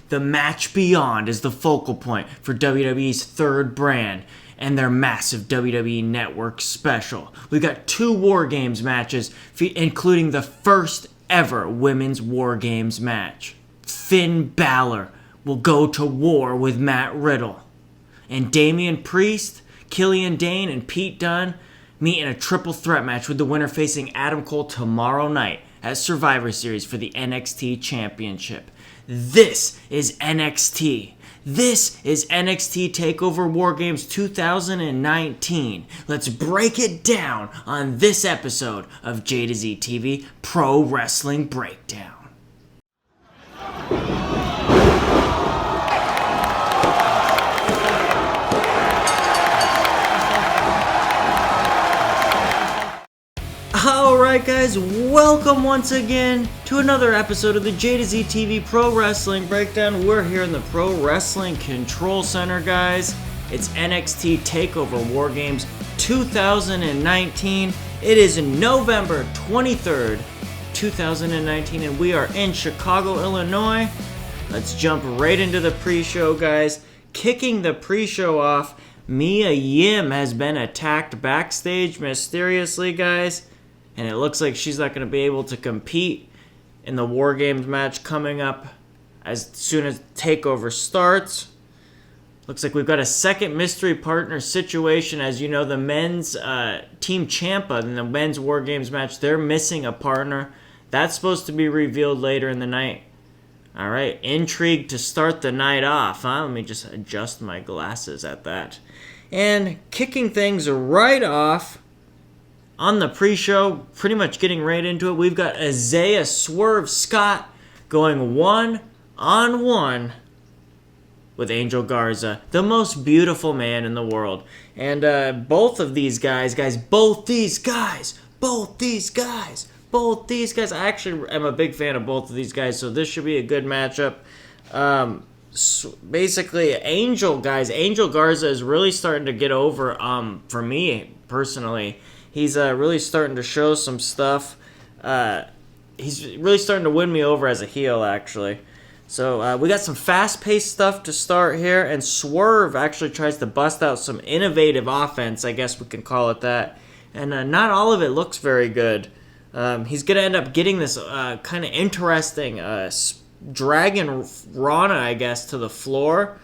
The match beyond is the focal point for WWE's third brand and their massive WWE Network special. We've got 2 War Games matches, including the first ever Women's War Games match. Finn Balor will go to war with Matt Riddle. And Damian Priest, Killian Dane, and Pete Dunne meet in a triple threat match with the winner facing Adam Cole tomorrow night at Survivor Series for the NXT Championship. This is NXT. This is NXT Takeover WarGames 2019. Let's break it down on this episode of JtoZ TV Pro Wrestling Breakdown. Alright guys, welcome once again to another episode of the JtoZ TV Pro Wrestling Breakdown. We're here in the Pro Wrestling Control Center, guys. It's NXT Takeover WarGames 2019. It is November 23rd, 2019, and we are in Chicago, Illinois. Let's jump right into the pre-show, guys. Kicking the pre-show off, Mia Yim has been attacked backstage mysteriously, guys. And it looks like she's not going to be able to compete in the War Games match coming up as soon as TakeOver starts. Looks like we've got a second mystery partner situation. As you know, the men's Team Ciampa in the men's War Games match, they're missing a partner. That's supposed to be revealed later in the night. All right, intrigue to start the night off, huh? Let me just adjust my glasses at that. And kicking things right off on the pre-show, pretty much getting right into it, we've got Isaiah Swerve Scott going one-on-one with Angel Garza, the most beautiful man in the world. And both these guys, I actually am a big fan of both of these guys, so this should be a good matchup. Basically, Angel Garza is really starting to get over, for me personally. He's really starting to show some stuff. He's really starting to win me over as a heel, actually. So we got some fast-paced stuff to start here, and Swerve actually tries to bust out some innovative offense, I guess we can call it that. And not all of it looks very good. He's going to end up getting this kind of interesting dragon Rana, I guess, to the floor.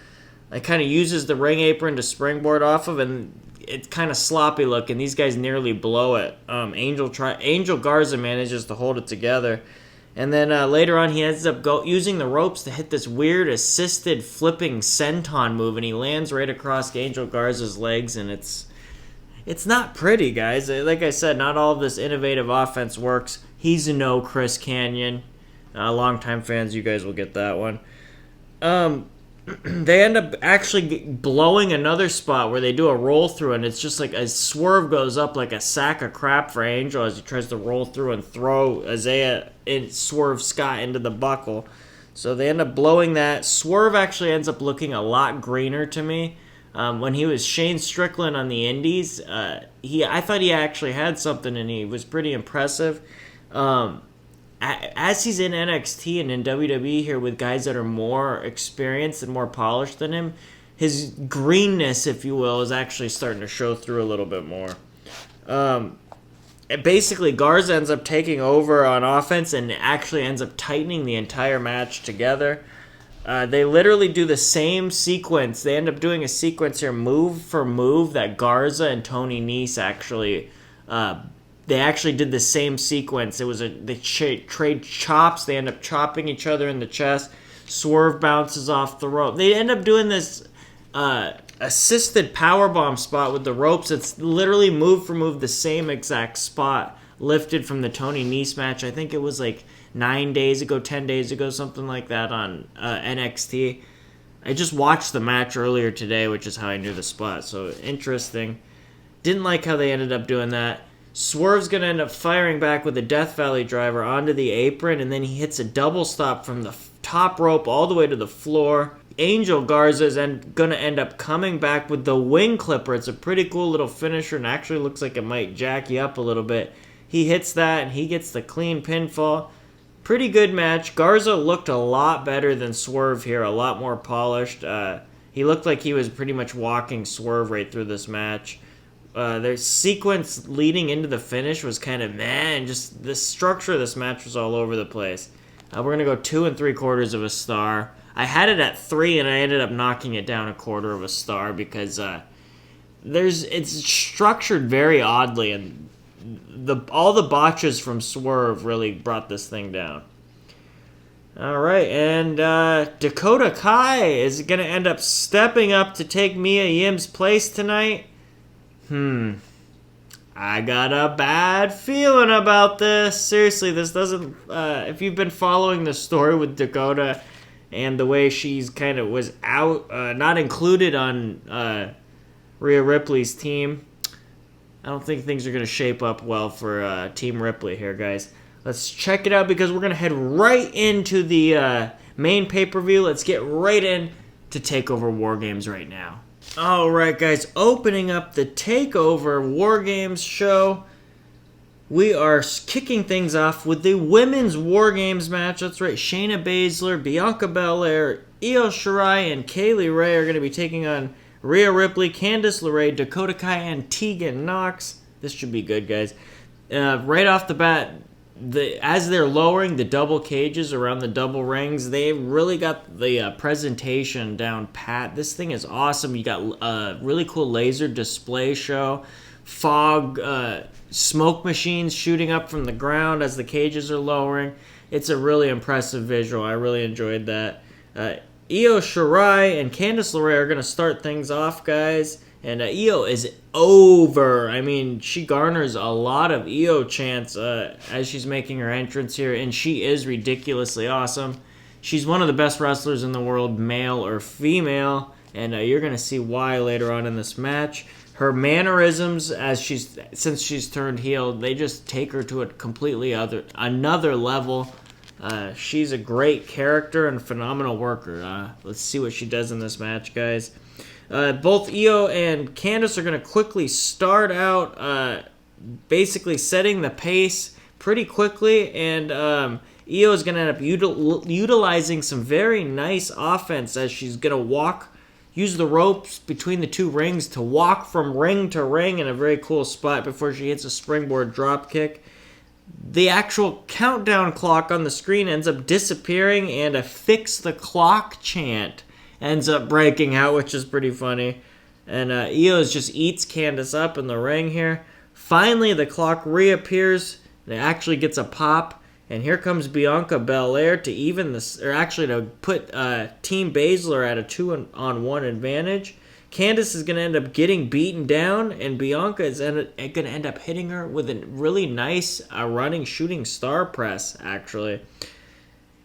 It kind of uses the ring apron to springboard off of, and it's kind of sloppy looking. These guys nearly blow it. Angel Garza manages to hold it together. And then later on, he ends up using the ropes to hit this weird assisted flipping senton move, and he lands right across Angel Garza's legs, and it's not pretty, guys. Like I said, not all of this innovative offense works. He's no Chris Kanyon. Longtime fans, you guys will get that one. They end up actually blowing another spot where they do a roll through, and it's just like a Swerve goes up like a sack of crap for Angel as he tries to roll through and throw Swerve Scott into the buckle. So they end up blowing that. Swerve actually ends up looking a lot greener to me. When he was Shane Strickland on the Indies, I thought he actually had something, and he was pretty impressive. As he's in NXT and in WWE here with guys that are more experienced and more polished than him, his greenness, if you will, is actually starting to show through a little bit more. Basically, Garza ends up taking over on offense and actually ends up tightening the entire match together. They literally do the same sequence. They end up doing a sequence here, move for move, that Garza and Tony Nese actually they actually did the same sequence. It was they trade chops. They end up chopping each other in the chest. Swerve bounces off the rope. They end up doing this assisted powerbomb spot with the ropes. It's literally move for move the same exact spot lifted from the Tony Nese match. I think it was like 9 days ago, 10 days ago, something like that on NXT. I just watched the match earlier today, which is how I knew the spot. So interesting. Didn't like how they ended up doing that. Swerve's going to end up firing back with a Death Valley driver onto the apron, and then he hits a double stop from the top rope all the way to the floor. Angel Garza is going to end up coming back with the wing clipper. It's a pretty cool little finisher, and actually looks like it might jack you up a little bit. He hits that, and he gets the clean pinfall. Pretty good match. Garza looked a lot better than Swerve here, a lot more polished. He looked like he was pretty much walking Swerve right through this match. Their sequence leading into the finish was kind of and just the structure of this match was all over the place. We're going to go 2 3/4 of a star. I had it at 3 and I ended up knocking it down 1/4 of a star because it's structured very oddly, and all the botches from Swerve really brought this thing down. All right, and Dakota Kai is going to end up stepping up to take Mia Yim's place tonight. I got a bad feeling about this. Seriously, this doesn't... if you've been following the story with Dakota and the way she's kind of was out, not included on Rhea Ripley's team, I don't think things are going to shape up well for Team Ripley here, guys. Let's check it out because we're going to head right into the main pay-per-view. Let's get right in to Takeover WarGames right now. All right, guys, opening up the Takeover WarGames show, we are kicking things off with the Women's WarGames match. That's right, Shayna Baszler, Bianca Belair, Io Shirai, and Kaylee Ray are going to be taking on Rhea Ripley, Candice LeRae, Dakota Kai, and Tegan Nox. This should be good, guys. Right off the bat, as they're lowering the double cages around the double rings, they really got the presentation down pat. This thing is awesome. You got a really cool laser display show, fog, smoke machines shooting up from the ground as the cages are lowering. It's a really impressive visual. I really enjoyed that. Io Shirai and Candice LeRae are going to start things off, guys. And Io is over. I mean, she garners a lot of Io chants as she's making her entrance here, and she is ridiculously awesome. She's one of the best wrestlers in the world, male or female, and you're going to see why later on in this match. Her mannerisms, since she's turned heel, they just take her to a completely another level. She's a great character and phenomenal worker. Let's see what she does in this match, guys. Both Io and Candice are going to quickly start out basically setting the pace pretty quickly, and Io is going to end up utilizing some very nice offense as she's going to use the ropes between the two rings to walk from ring to ring in a very cool spot before she hits a springboard drop kick. The actual countdown clock on the screen ends up disappearing, and a "fix the clock" chant ends up breaking out, which is pretty funny. And Io just eats Candice up in the ring here. Finally, the clock reappears. It actually gets a pop. And here comes Bianca Belair to put Team Baszler at a 2-on-1 advantage. Candice is going to end up getting beaten down, and Bianca is going to end up hitting her with a really nice running shooting star press, actually.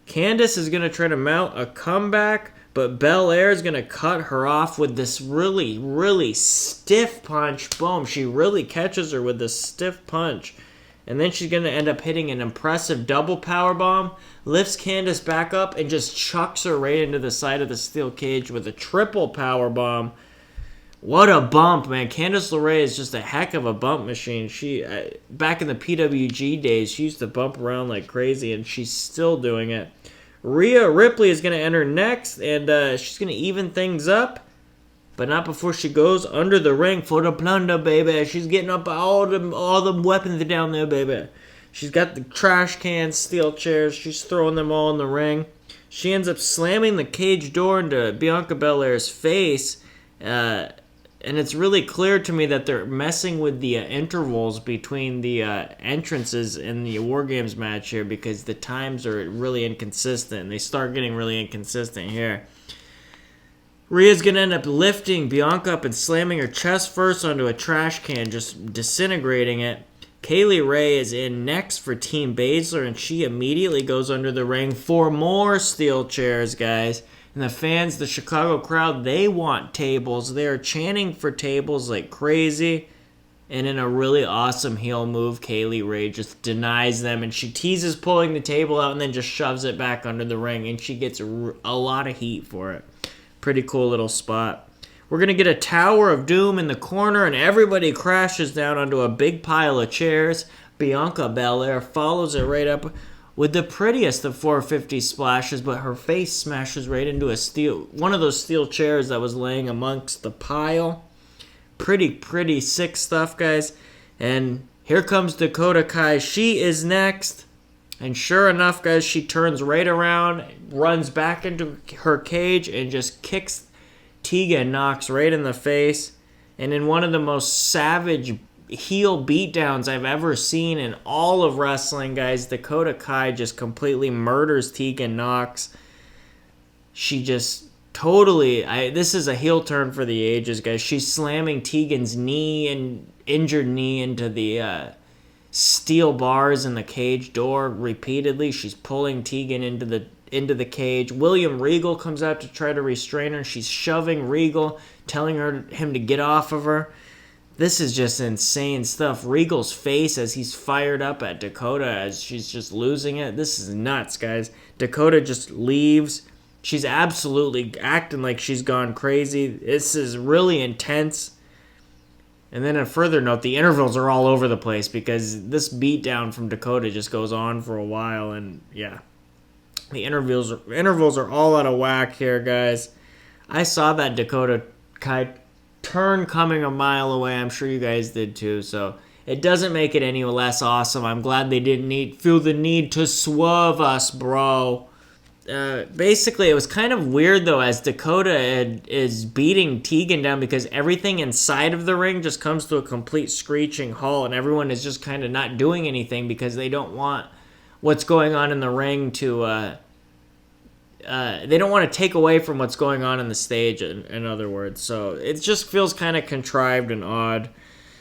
Candice is going to try to mount a comeback, but Belair is going to cut her off with this really, really stiff punch. Boom, she really catches her with this stiff punch. And then she's going to end up hitting an impressive double powerbomb, lifts Candice back up, and just chucks her right into the side of the steel cage with a triple powerbomb. What a bump, man. Candice LeRae is just a heck of a bump machine. She back in the PWG days, she used to bump around like crazy, and she's still doing it. Rhea Ripley is going to enter next, and she's going to even things up, but not before she goes under the ring for the plunder, baby. She's getting up all the weapons down there, baby. She's got the trash cans, steel chairs. She's throwing them all in the ring. She ends up slamming the cage door into Bianca Belair's face, and it's really clear to me that they're messing with the intervals between the entrances in the WarGames match here because the times are really inconsistent. They start getting really inconsistent here. Rhea's going to end up lifting Bianca up and slamming her chest first onto a trash can, just disintegrating it. Kaylee Ray is in next for Team Baszler, and she immediately goes under the ring for more steel chairs, guys. And the fans, the Chicago crowd, they want tables. They are chanting for tables like crazy. And in a really awesome heel move, Kaylee Ray just denies them. And she teases pulling the table out and then just shoves it back under the ring. And she gets a lot of heat for it. Pretty cool little spot. We're going to get a Tower of Doom in the corner. And everybody crashes down onto a big pile of chairs. Bianca Belair follows it right up with the prettiest of 450 splashes, but her face smashes right into one of those steel chairs that was laying amongst the pile. Pretty sick stuff, guys. And here comes Dakota Kai. She is next. And sure enough, guys, she turns right around, runs back into her cage, and just kicks Tegan Nox right in the face. And in one of the most savage heel beatdowns I've ever seen in all of wrestling, guys, Dakota Kai just completely murders Tegan Nox. She just totally, this is a heel turn for the ages, guys. She's slamming Tegan's injured knee into the steel bars in the cage door repeatedly. She's pulling Tegan into the cage. William Regal comes out to try to restrain her. She's shoving Regal, telling him to get off of her. This is just insane stuff. Regal's face as he's fired up at Dakota as she's just losing it. This is nuts, guys. Dakota just leaves. She's absolutely acting like she's gone crazy. This is really intense. And then a further note, the intervals are all over the place because this beatdown from Dakota just goes on for a while. And yeah, the intervals are all out of whack here, guys. I saw that Dakota Kai turn coming a mile away. I'm sure you guys did too. So it doesn't make it any less awesome. I'm glad they didn't feel the need to swerve us, bro. Basically, it was kind of weird, though, as Dakota is beating Tegan down because everything inside of the ring just comes to a complete screeching halt, and everyone is just kind of not doing anything because they don't want what's going on in the ring to... they don't want to take away from what's going on in the stage, in other words. So it just feels kind of contrived and odd.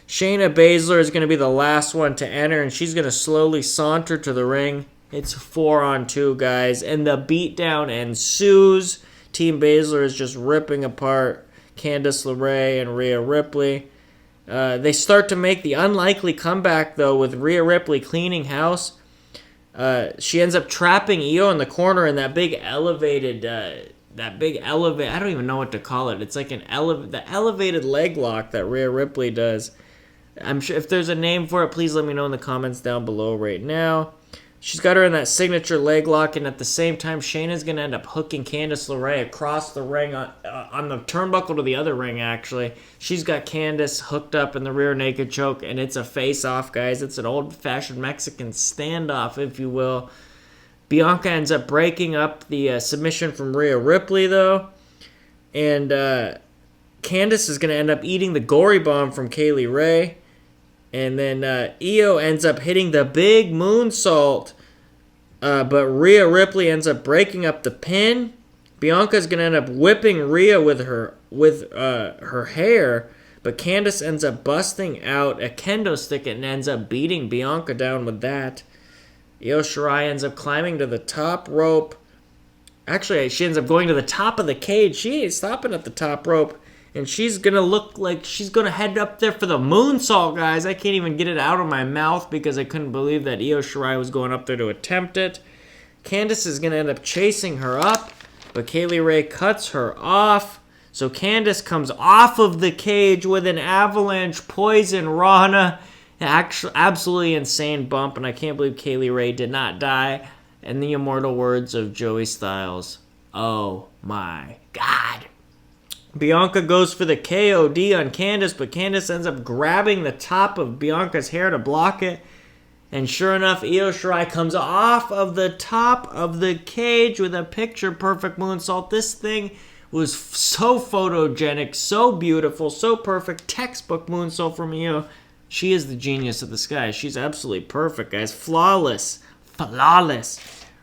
Shayna Baszler is going to be the last one to enter, and she's going to slowly saunter to the ring. It's 4-on-2, guys, and the beatdown ensues. Team Baszler is just ripping apart Candice LeRae and Rhea Ripley. They start to make the unlikely comeback, though, with Rhea Ripley cleaning house. She ends up trapping Io in the corner in that big elevated, I don't even know what to call it. It's like the elevated leg lock that Rhea Ripley does. I'm sure if there's a name for it, please let me know in the comments down below right now. She's got her in that signature leg lock, and at the same time, Shayna's going to end up hooking Candice LeRae across the ring on the turnbuckle to the other ring, actually. She's got Candice hooked up in the rear naked choke, and it's a face-off, guys. It's an old-fashioned Mexican standoff, if you will. Bianca ends up breaking up the submission from Rhea Ripley, though. And Candice is going to end up eating the gory bomb from Kaylee Ray. And then Io ends up hitting the big moonsault, but Rhea Ripley ends up breaking up the pin. Bianca's going to end up whipping Rhea with her hair, but Candice ends up busting out a kendo stick and ends up beating Bianca down with that. Io Shirai ends up climbing to the top rope. Actually, she ends up going to the top of the cage. She ain't stopping at the top rope. And she's going to look like she's going to head up there for the moonsault, guys. I can't even get it out of my mouth because I couldn't believe that Io Shirai was going up there to attempt it. Candice is going to end up chasing her up, but Kaylee Ray cuts her off. So Candice comes off of the cage with an avalanche poison Rana. Actually, absolutely insane bump, and I can't believe Kaylee Ray did not die. And the immortal words of Joey Styles, oh my God. Bianca goes for the KOD on Candice, but Candice ends up grabbing the top of Bianca's hair to block it. And sure enough, Io Shirai comes off of the top of the cage with a picture-perfect moonsault. This thing was so photogenic, so beautiful, so perfect. Textbook moonsault from Io. She is the genius of the sky. She's absolutely perfect, guys. Flawless.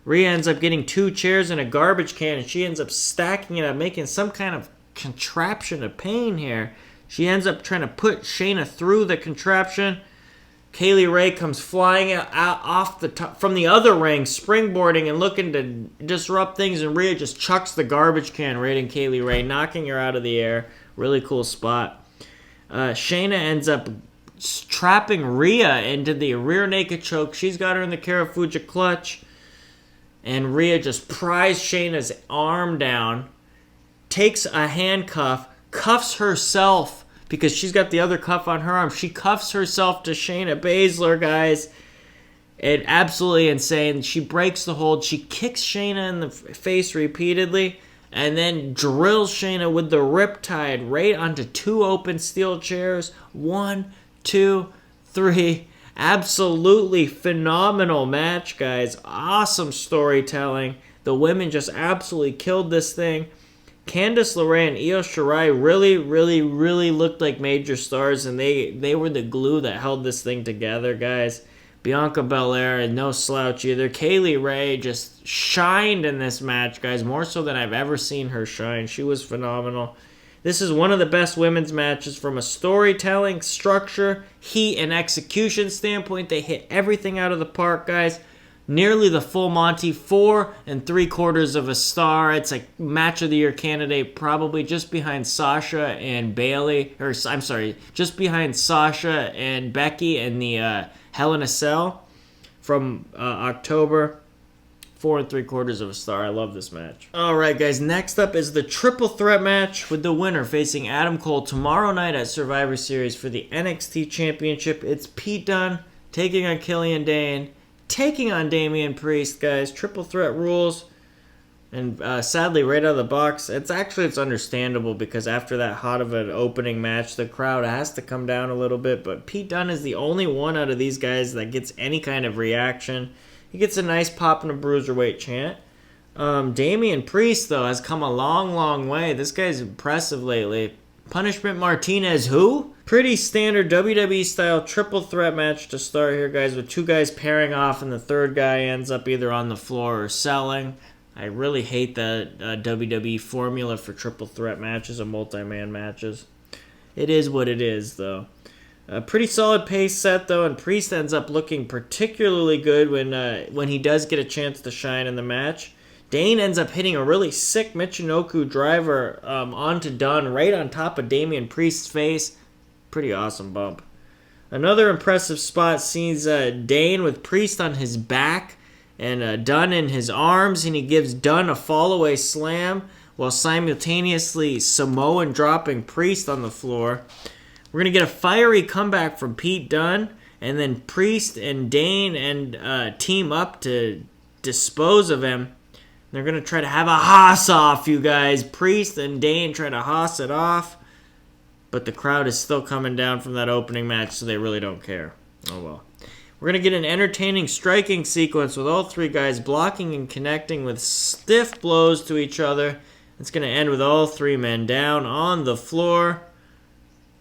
Rhea ends up getting 2 chairs and a garbage can, and she ends up stacking it up, making some kind of contraption of pain here. She ends up trying to put Shayna through the contraption. Kaylee Ray comes flying out off the top from the other ring, springboarding and looking to disrupt things, and Rhea just chucks the garbage can right in Kaylee Ray, knocking her out of the air. Really cool spot. Shayna ends up trapping Rhea into the rear naked choke. She's got her in the Karafuja clutch, and Rhea just pries Shayna's arm down, takes a handcuff, cuffs herself because she's got the other cuff on her arm. She cuffs herself to Shayna Baszler, guys. It absolutely insane. She breaks the hold. She kicks Shayna in the face repeatedly, and then drills Shayna with the Riptide right onto 2 open steel chairs. 1, 2, 3. Absolutely phenomenal match, guys. Awesome storytelling. The women just absolutely killed this thing. Candice LeRae and Io Shirai really looked like major stars, and they were the glue that held this thing together, guys. Bianca Belair, no slouch either. Kaylee Ray just shined in this match, guys, more so than I've ever seen her shine. She was phenomenal. This is one of the best women's matches from a storytelling, structure, heat, and execution standpoint. They hit everything out of the park, guys. Nearly the full Monty, 4 3/4 of a star. It's a match of the year candidate, probably just behind Sasha and Bayley, or I'm sorry, just behind Sasha and Becky in the Hell in a Cell from October. 4 3/4 of a star. I love this match. Alright, guys, next up is the triple threat match with the winner facing Adam Cole tomorrow night at Survivor Series for the NXT Championship. It's Pete Dunne taking on Killian Dane, taking on Damian Priest, guys. Triple threat rules. And sadly, right out of the box, it's understandable because after that hot of an opening match, the crowd has to come down a little bit. But Pete Dunne is the only one out of these guys that gets any kind of reaction. He gets a nice pop and a bruiserweight chant. Damian Priest, though, has come a long way. This guy's impressive lately. Punishment Martinez, who? Pretty standard WWE-style triple threat match to start here, guys, with 2 guys pairing off, and the third guy ends up either on the floor or selling. I really hate the WWE formula for triple threat matches and multi-man matches. It is what it is, though. A pretty solid pace set, though, and Priest ends up looking particularly good when he does get a chance to shine in the match. Dane ends up hitting a really sick Michinoku driver onto Dunne right on top of Damian Priest's face. Pretty awesome bump. Another impressive spot sees Dane with Priest on his back and Dunne in his arms, and he gives Dunne a fall-away slam while simultaneously Samoan dropping Priest on the floor. We're going to get a fiery comeback from Pete Dunne, and then Priest and Dane and team up to dispose of him. They're going to try to have a hoss-off, you guys. Priest and Dane try to hoss it off, but the crowd is still coming down from that opening match, so they really don't care. Oh, well. We're going to get an entertaining striking sequence with all 3 guys blocking and connecting with stiff blows to each other. It's going to end with all 3 men down on the floor.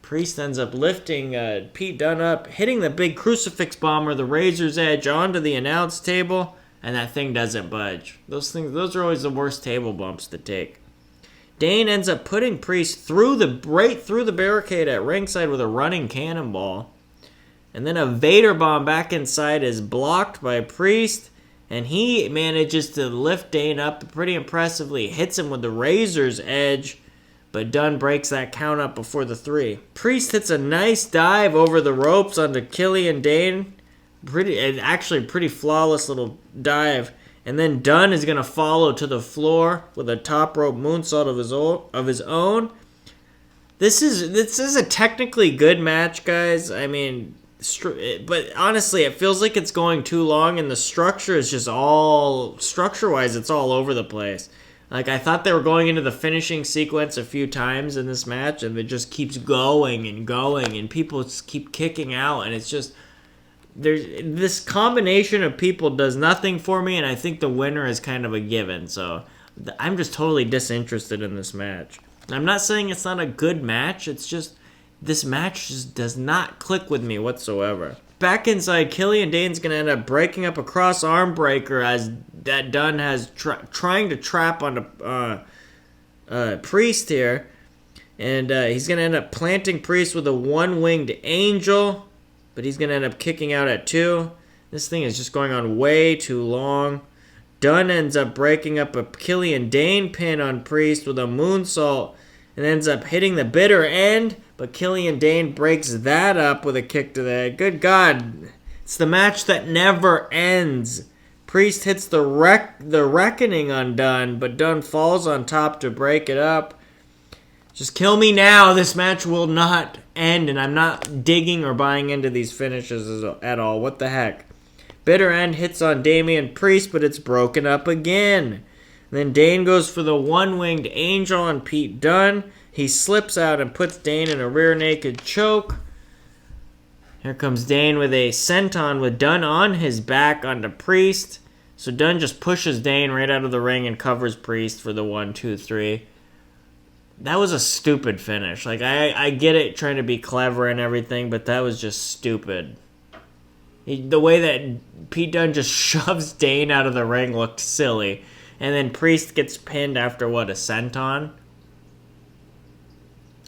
Priest ends up lifting Pete Dunne up, hitting the big crucifix bomb or the razor's edge onto the announce table, and that thing doesn't budge. Those are always the worst table bumps to take. Dane ends up putting Priest right through the barricade at ringside with a running cannonball. And then a Vader bomb back inside is blocked by Priest, and he manages to lift Dane up pretty impressively, hits him with the razor's edge, but Dunne breaks that count up before the 3. Priest hits a nice dive over the ropes onto Killian Dane. Pretty flawless little dive. And then Dunne is going to follow to the floor with a top rope moonsault of his own. This is a technically good match, guys. I mean, but honestly, it feels like it's going too long, and the structure is just structure-wise, it's all over the place. Like, I thought they were going into the finishing sequence a few times in this match, and it just keeps going, and people just keep kicking out, and it's just, this combination of people does nothing for me, and I think the winner is kind of a given, so I'm just totally disinterested in this match. I'm not saying it's not a good match, it's just, this match just does not click with me whatsoever. Back inside, Killian Dane's going to end up breaking up a cross arm breaker as that Dunne has trying to trap on Priest here. And he's going to end up planting Priest with a one-winged angel, but he's going to end up kicking out at 2. This thing is just going on way too long. Dunne ends up breaking up a Killian Dane pin on Priest with a moonsault and ends up hitting the bitter end, but Killian Dane breaks that up with a kick to the head. Good God. It's the match that never ends. Priest hits the reckoning on Dunne, but Dunne falls on top to break it up. Just kill me now. This match will not end, and I'm not digging or buying into these finishes at all. What the heck? Bitter End hits on Damian Priest, but it's broken up again. And then Dane goes for the one-winged angel on Pete Dunne. He slips out and puts Dane in a rear naked choke. Here comes Dane with a senton with Dunne on his back onto Priest. So Dunne just pushes Dane right out of the ring and covers Priest for the 1, 2, 3. That was a stupid finish. Like, I get it trying to be clever and everything, but that was just stupid. The way that Pete Dunne just shoves Dane out of the ring looked silly. And then Priest gets pinned after, what, a senton?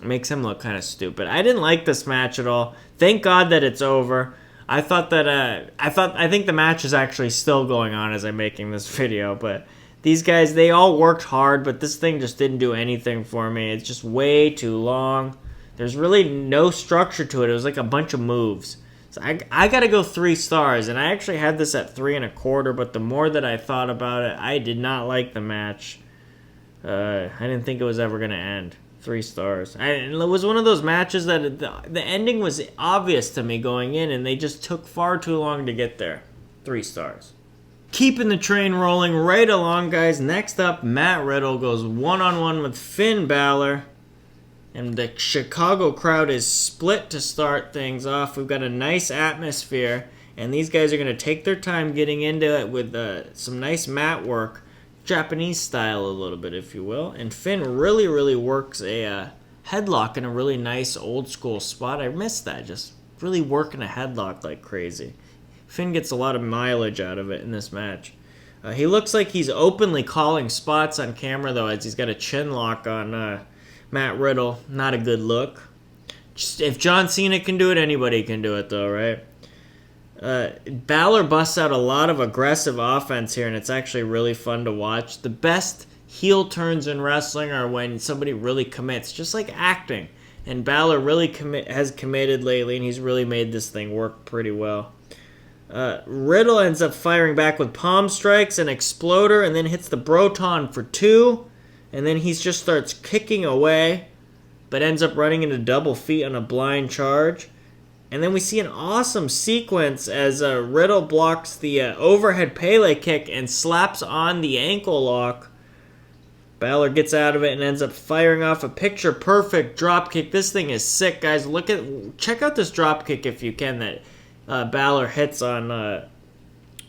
It makes him look kind of stupid. I didn't like this match at all. Thank God that it's over. I think the match is actually still going on as I'm making this video, but these guys, they all worked hard, but this thing just didn't do anything for me. It's just way too long. There's really no structure to it. It was like a bunch of moves. So I gotta go 3 stars, and I actually had this at 3 1/4, but the more that I thought about it, I did not like the match. I didn't think it was ever gonna end. 3 stars. It was one of those matches that the ending was obvious to me going in, and they just took far too long to get there. 3 stars. Keeping the train rolling right along, guys. Next up, Matt Riddle goes one-on-one with Finn Balor. And the Chicago crowd is split to start things off. We've got a nice atmosphere. And these guys are going to take their time getting into it with some nice mat work. Japanese style a little bit, if you will. And Finn really, really works a headlock in a really nice old school spot. I missed that. Just really working a headlock like crazy. Finn gets a lot of mileage out of it in this match. He looks like he's openly calling spots on camera, though, as he's got a chin lock on Matt Riddle. Not a good look. Just, if John Cena can do it, anybody can do it, though, right? Balor busts out a lot of aggressive offense here, and it's actually really fun to watch. The best heel turns in wrestling are when somebody really commits, just like acting. And Balor really has committed lately, and he's really made this thing work pretty well. Riddle ends up firing back with palm strikes and exploder, and then hits the Broton for 2. And then he just starts kicking away, but ends up running into double feet on a blind charge. And then we see an awesome sequence as Riddle blocks the overhead Pele kick and slaps on the ankle lock. Balor gets out of it and ends up firing off a picture-perfect dropkick. This thing is sick, guys. Check out this dropkick if you can that Balor hits onto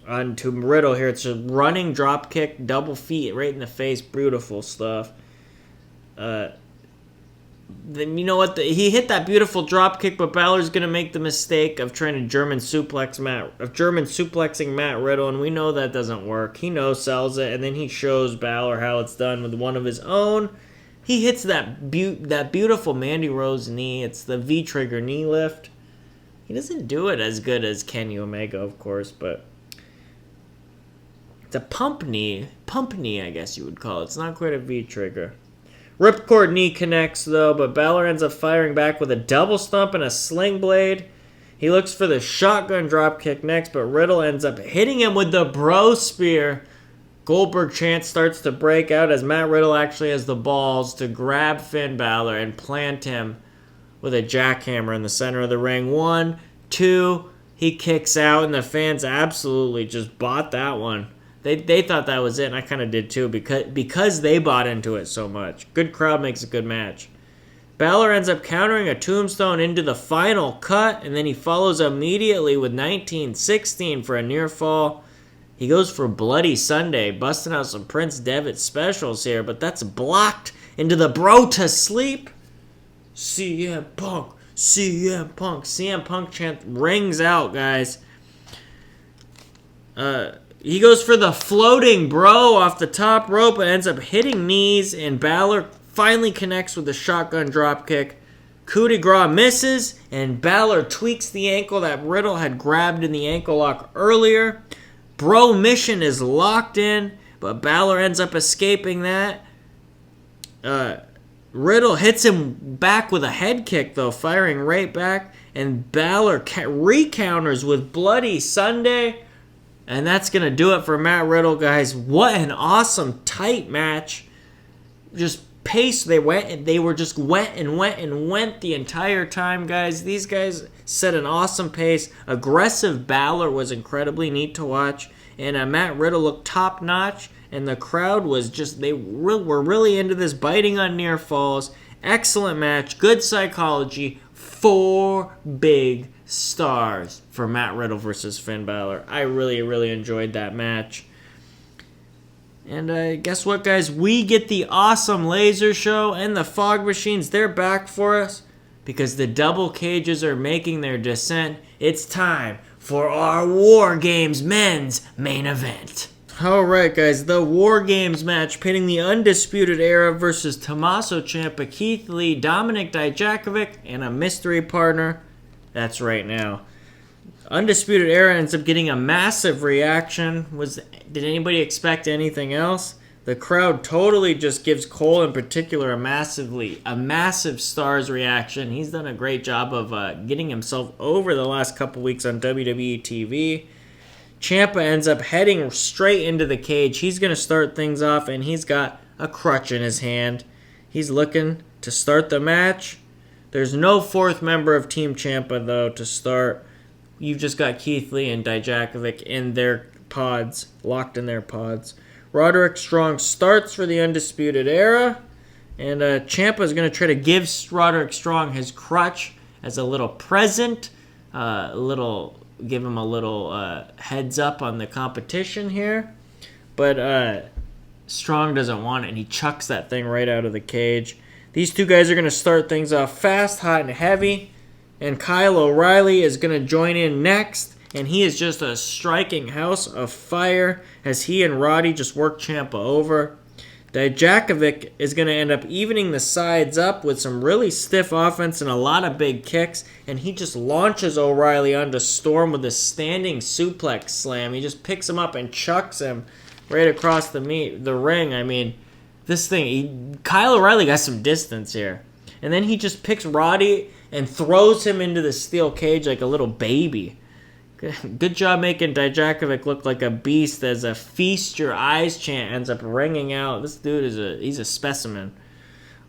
Riddle here. It's a running dropkick, double feet right in the face. Beautiful stuff. Then you know what? He hit that beautiful drop kick, but Balor's gonna make the mistake of trying to German suplexing Matt Riddle, and we know that doesn't work. He no-sells it, and then he shows Balor how it's done with one of his own. He hits that beautiful Mandy Rose knee. It's the V-trigger knee lift. He doesn't do it as good as Kenny Omega, of course, but it's a pump knee, I guess you would call it. It's not quite a V-trigger. Ripcord knee connects, though, but Balor ends up firing back with a double stomp and a sling blade. He looks for the shotgun dropkick next, but Riddle ends up hitting him with the bro spear. Goldberg chant starts to break out as Matt Riddle actually has the balls to grab Finn Balor and plant him with a jackhammer in the center of the ring. 1, 2, he kicks out, and the fans absolutely just bought that one. They thought that was it, and I kind of did too, because they bought into it so much. Good crowd makes a good match. Balor ends up countering a tombstone into the final cut, and then he follows immediately with 1916 for a near fall. He goes for Bloody Sunday, busting out some Prince Devitt specials here, but that's blocked into the bro to sleep. CM Punk, CM Punk. CM Punk chant rings out, guys. He goes for the floating bro off the top rope and ends up hitting knees, and Balor finally connects with the shotgun dropkick. Coup de grace misses, and Balor tweaks the ankle that Riddle had grabbed in the ankle lock earlier. Bro mission is locked in, but Balor ends up escaping that. Riddle hits him back with a head kick, though, firing right back, and Balor recounters with Bloody Sunday. And that's going to do it for Matt Riddle, guys. What an awesome, tight match. Just pace they were just went the entire time, guys. These guys set an awesome pace. Aggressive Balor was incredibly neat to watch, and Matt Riddle looked top notch, and the crowd was just, they were really into this, biting on near falls. Excellent match, good psychology, 4 big stars for Matt Riddle versus Finn Balor. I really enjoyed that match. And guess what, guys? We get the awesome laser show, and the fog machines, they're back for us because the double cages are making their descent. It's time for our War Games men's main event. Alright, guys, the War Games match pitting the Undisputed Era versus Tommaso Ciampa, Keith Lee, Dominic Dijakovic, and a mystery partner. That's right now. Undisputed Era ends up getting a massive reaction. Did anybody expect anything else? The crowd totally just gives Cole in particular a massive stars reaction. He's done a great job of getting himself over the last couple weeks on WWE TV. Ciampa ends up heading straight into the cage. He's going to start things off, and he's got a crutch in his hand. He's looking to start the match. There's no 4th member of Team Ciampa, though, to start. You've just got Keith Lee and Dijakovic in their pods, locked in their pods. Roderick Strong starts for the Undisputed Era, and Ciampa is going to try to give Roderick Strong his crutch as a little present, give him a little heads up on the competition here. But Strong doesn't want it, and he chucks that thing right out of the cage. These two guys are going to start things off fast, hot, and heavy. And Kyle O'Reilly is going to join in next. And he is just a striking house of fire as he and Roddy just work Ciampa over. Dijakovic is going to end up evening the sides up with some really stiff offense and a lot of big kicks. And he just launches O'Reilly onto Storm with a standing suplex slam. He just picks him up and chucks him right across the ring. I mean, this thing, Kyle O'Reilly got some distance here. And then he just picks Roddy and throws him into the steel cage like a little baby. Good job making Dijakovic look like a beast as a feast your eyes chant ends up ringing out. This dude he's a specimen.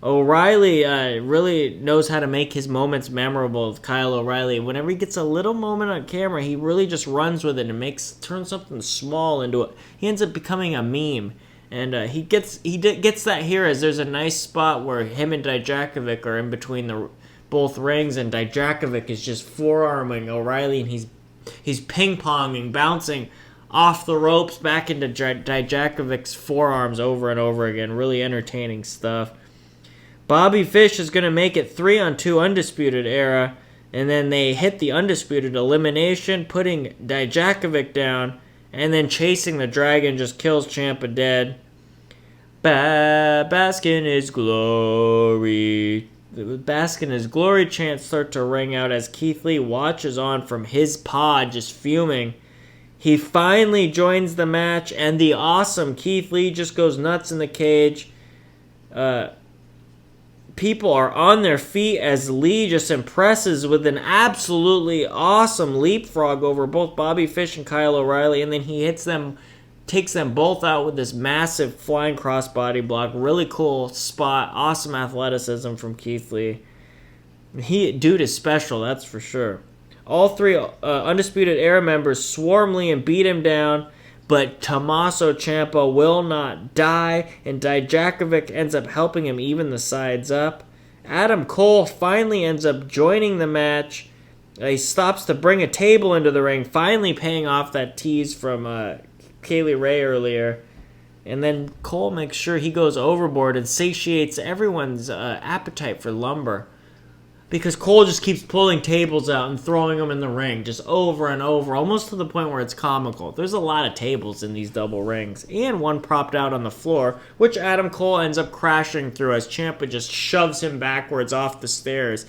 O'Reilly really knows how to make his moments memorable with Kyle O'Reilly. Whenever he gets a little moment on camera, he really just runs with it and turns something small into it. He ends up becoming a meme. And he gets that here as there's a nice spot where him and Dijakovic are in between both rings, and Dijakovic is just forearming O'Reilly, and he's ping-ponging, bouncing off the ropes back into Dijakovic's forearms over and over again. Really entertaining stuff. Bobby Fish is going to make it 3-on-2 Undisputed Era, and then they hit the Undisputed Elimination, putting Dijakovic down, and then chasing the Dragon just kills Ciampa dead. Bask in his glory. The Bask in his glory chants start to ring out as Keith Lee watches on from his pod, just fuming. He finally joins the match, and the awesome Keith Lee just goes nuts in the cage. People are on their feet as Lee just impresses with an absolutely awesome leapfrog over both Bobby Fish and Kyle O'Reilly, and then he takes them both out with this massive flying crossbody block. Really cool spot, awesome athleticism from Keith Lee. Dude is special, that's for sure. All 3 Undisputed Era members swarm Lee and beat him down, but Tommaso Ciampa will not die, and Dijakovic ends up helping him even the sides up. Adam Cole finally ends up joining the match. He stops to bring a table into the ring, finally paying off that tease from Kaylee Ray earlier. And then Cole makes sure he goes overboard and satiates everyone's appetite for lumber. Because Cole just keeps pulling tables out and throwing them in the ring just over and over, almost to the point where it's comical. There's a lot of tables in these double rings, and one propped out on the floor, which Adam Cole ends up crashing through as Ciampa just shoves him backwards off the stairs.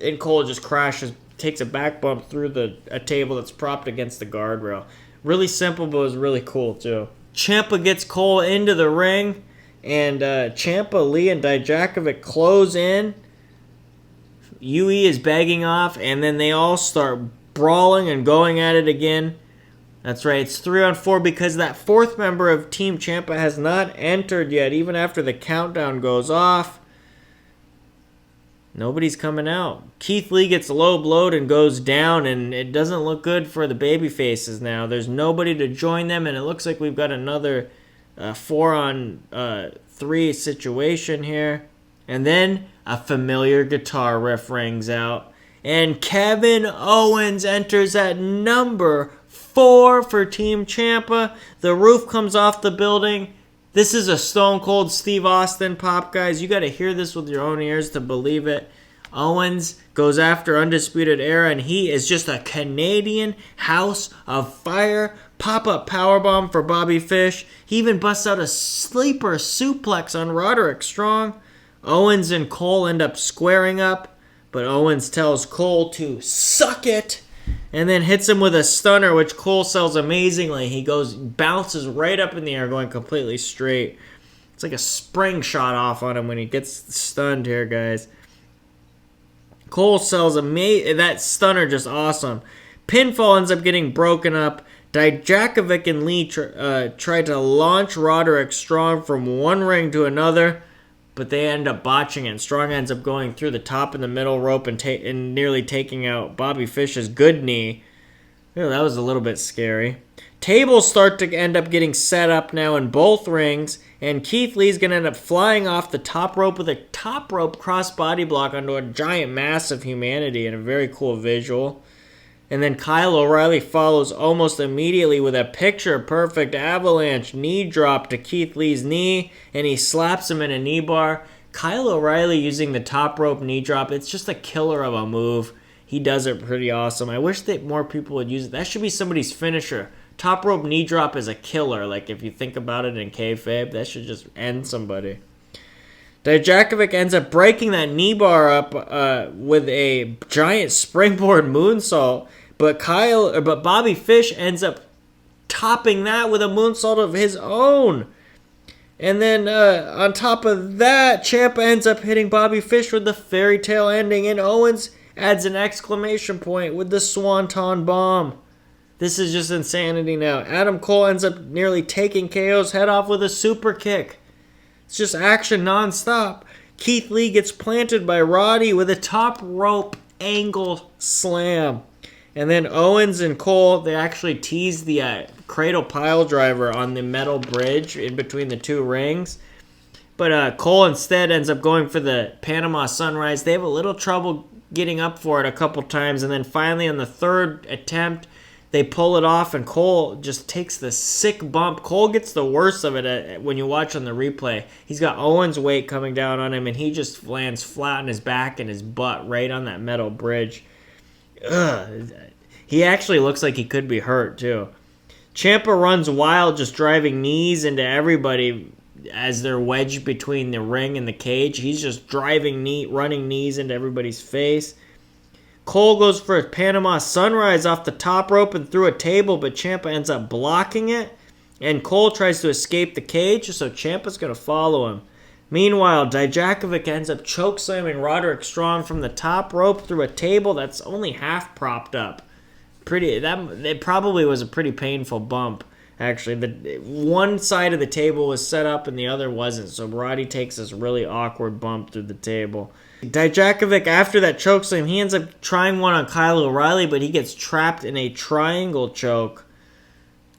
And Cole just crashes, takes a back bump through a table that's propped against the guardrail. Really simple, but it was really cool, too. Ciampa gets Cole into the ring, and Ciampa, Lee, and Dijakovic close in. UE is begging off, and then they all start brawling and going at it again. That's right, it's 3-on-4 because that fourth member of Team Ciampa has not entered yet, even after the countdown goes off. Nobody's coming out. Keith Lee gets low blowed and goes down, and it doesn't look good for the baby faces now. There's nobody to join them, and it looks like we've got another 4-on-3 situation here. And then a familiar guitar riff rings out, and Kevin Owens enters at number 4 for Team Ciampa. The roof comes off the building. This is a Stone Cold Steve Austin pop, guys. You got to hear this with your own ears to believe it. Owens goes after Undisputed Era, and he is just a Canadian house of fire. Pop-up powerbomb for Bobby Fish. He even busts out a sleeper suplex on Roderick Strong. Owens and Cole end up squaring up, but Owens tells Cole to suck it, and then hits him with a stunner, which Cole sells amazingly. He bounces right up in the air, going completely straight. It's like a spring shot off on him when he gets stunned here, guys. Cole sells that stunner just awesome. Pinfall ends up getting broken up. Dijakovic and Lee try to launch Roderick Strong from one ring to another, but they end up botching it. Strong ends up going through the top and the middle rope and nearly taking out Bobby Fish's good knee. That was a little bit scary. Tables start to end up getting set up now in both rings, and Keith Lee's going to end up flying off the top rope with a top rope crossbody block onto a giant mass of humanity in a very cool visual. And then Kyle O'Reilly follows almost immediately with a picture-perfect avalanche knee drop to Keith Lee's knee, and he slaps him in a knee bar. Kyle O'Reilly using the top rope knee drop, it's just a killer of a move. He does it pretty awesome. I wish that more people would use it. That should be somebody's finisher. Top rope knee drop is a killer. Like, if you think about it in kayfabe, that should just end somebody. Dijakovic ends up breaking that knee bar up with a giant springboard moonsault, but Bobby Fish ends up topping that with a moonsault of his own. And then on top of that, Ciampa ends up hitting Bobby Fish with the fairy tale ending, and Owens adds an exclamation point with the Swanton Bomb. This is just insanity now. Adam Cole ends up nearly taking KO's head off with a super kick. It's just action nonstop. Keith Lee gets planted by Roddy with a top rope angle slam. And then Owens and Cole, they actually tease the cradle pile driver on the metal bridge in between the two rings. But Cole instead ends up going for the Panama Sunrise. They have a little trouble getting up for it a couple times. And then finally on the third attempt, they pull it off, and Cole just takes the sick bump. Cole gets the worst of it when you watch on the replay. He's got Owens' weight coming down on him, and he just lands flat on his back and his butt right on that metal bridge. Ugh. He actually looks like he could be hurt, too. Ciampa runs wild, just driving knees into everybody as they're wedged between the ring and the cage. He's just running knees into everybody's face. Cole goes for a Panama Sunrise off the top rope and through a table, but Ciampa ends up blocking it. And Cole tries to escape the cage, so Ciampa's going to follow him. Meanwhile, Dijakovic ends up chokeslamming Roderick Strong from the top rope through a table that's only half propped up. It probably was a pretty painful bump, actually. One side of the table was set up and the other wasn't, so Roddy takes this really awkward bump through the table. Dijakovic, after that chokeslam, he ends up trying one on Kyle O'Reilly, but he gets trapped in a triangle choke.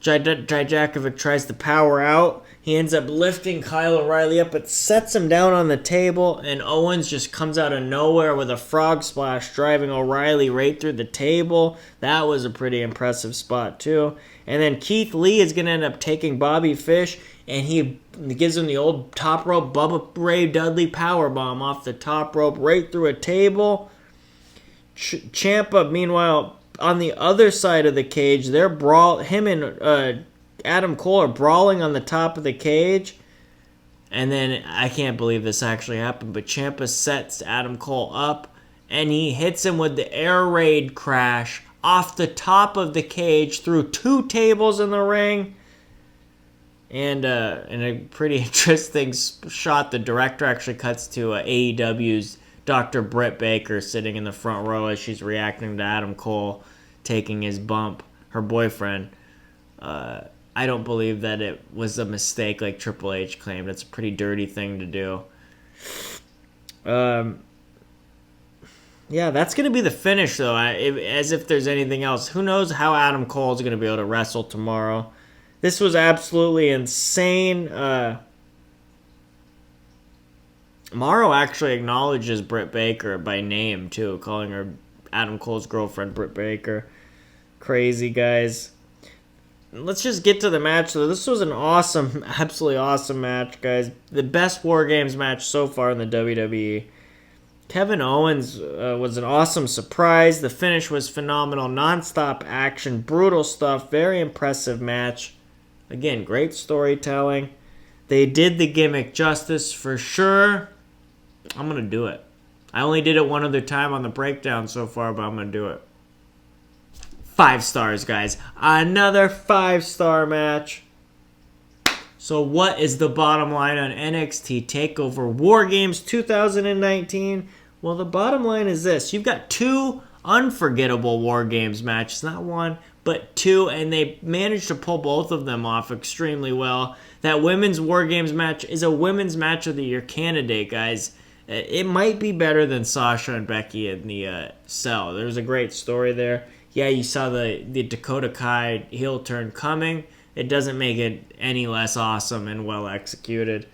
Dijakovic tries to power out. He ends up lifting Kyle O'Reilly up, but sets him down on the table, and Owens just comes out of nowhere with a frog splash, driving O'Reilly right through the table. That was a pretty impressive spot, too. And then Keith Lee is going to end up taking Bobby Fish, and he gives him the old top rope Bubba Ray Dudley powerbomb off the top rope right through a table. Ciampa, meanwhile, on the other side of the cage, him and Adam Cole are brawling on the top of the cage. And then, I can't believe this actually happened, but Ciampa sets Adam Cole up, and he hits him with the air raid crash off the top of the cage through two tables in the ring. And in a pretty interesting shot, the director actually cuts to AEW's Dr. Britt Baker sitting in the front row as she's reacting to Adam Cole taking his bump, her boyfriend. I don't believe that it was a mistake like Triple H claimed. It's a pretty dirty thing to do. Yeah, that's going to be the finish, though, as if there's anything else. Who knows how Adam Cole's going to be able to wrestle tomorrow. This was absolutely insane. Morrow actually acknowledges Britt Baker by name, too, calling her Adam Cole's girlfriend, Britt Baker. Crazy, guys. Let's just get to the match, though. This was an awesome, absolutely awesome match, guys. The best War Games match so far in the WWE. Kevin Owens was an awesome surprise. The finish was phenomenal. Non-stop action, brutal stuff. Very impressive match. Again, great storytelling. They did the gimmick justice for sure. I'm going to do it. I only did it one other time on the breakdown so far, but I'm going to do it. 5 stars, guys. Another 5-star match. So what is the bottom line on NXT Takeover WarGames 2019? Well, the bottom line is this. You've got 2 unforgettable WarGames matches. Not 1, but 2. And they managed to pull both of them off extremely well. That Women's WarGames match is a Women's Match of the Year candidate, guys. It might be better than Sasha and Becky in the Cell. There's a great story there. Yeah, you saw the Dakota Kai heel turn coming. It doesn't make it any less awesome and well executed.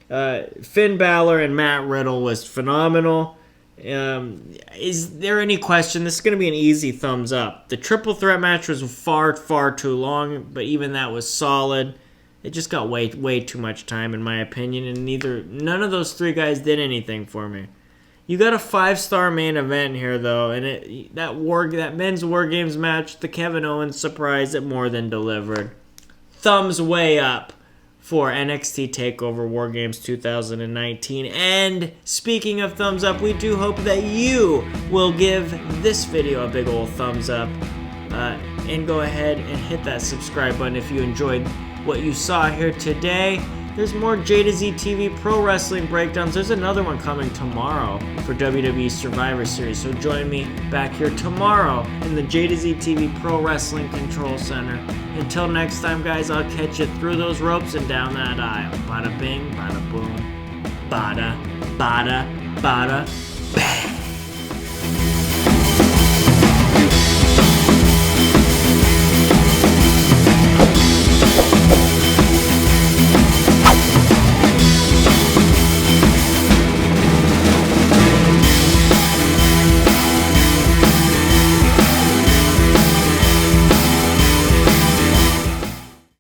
Finn Balor and Matt Riddle was phenomenal. Is there any question? This is going to be an easy thumbs up. The triple threat match was far, far too long, but even that was solid. It just got way too much time, in my opinion, and none of those 3 guys did anything for me. You got a 5-star main event here, though, and that men's War Games match, the Kevin Owens surprise, it more than delivered. Thumbs way up for NXT Takeover WarGames 2019. And speaking of thumbs up, we do hope that you will give this video a big old thumbs up. And go ahead and hit that subscribe button if you enjoyed what you saw here today. There's more JtoZ TV Pro Wrestling breakdowns. There's another one coming tomorrow for WWE Survivor Series. So join me back here tomorrow in the JtoZ TV Pro Wrestling Control Center. Until next time, guys, I'll catch you through those ropes and down that aisle. Bada bing, bada boom, bada, bada, bada, bang.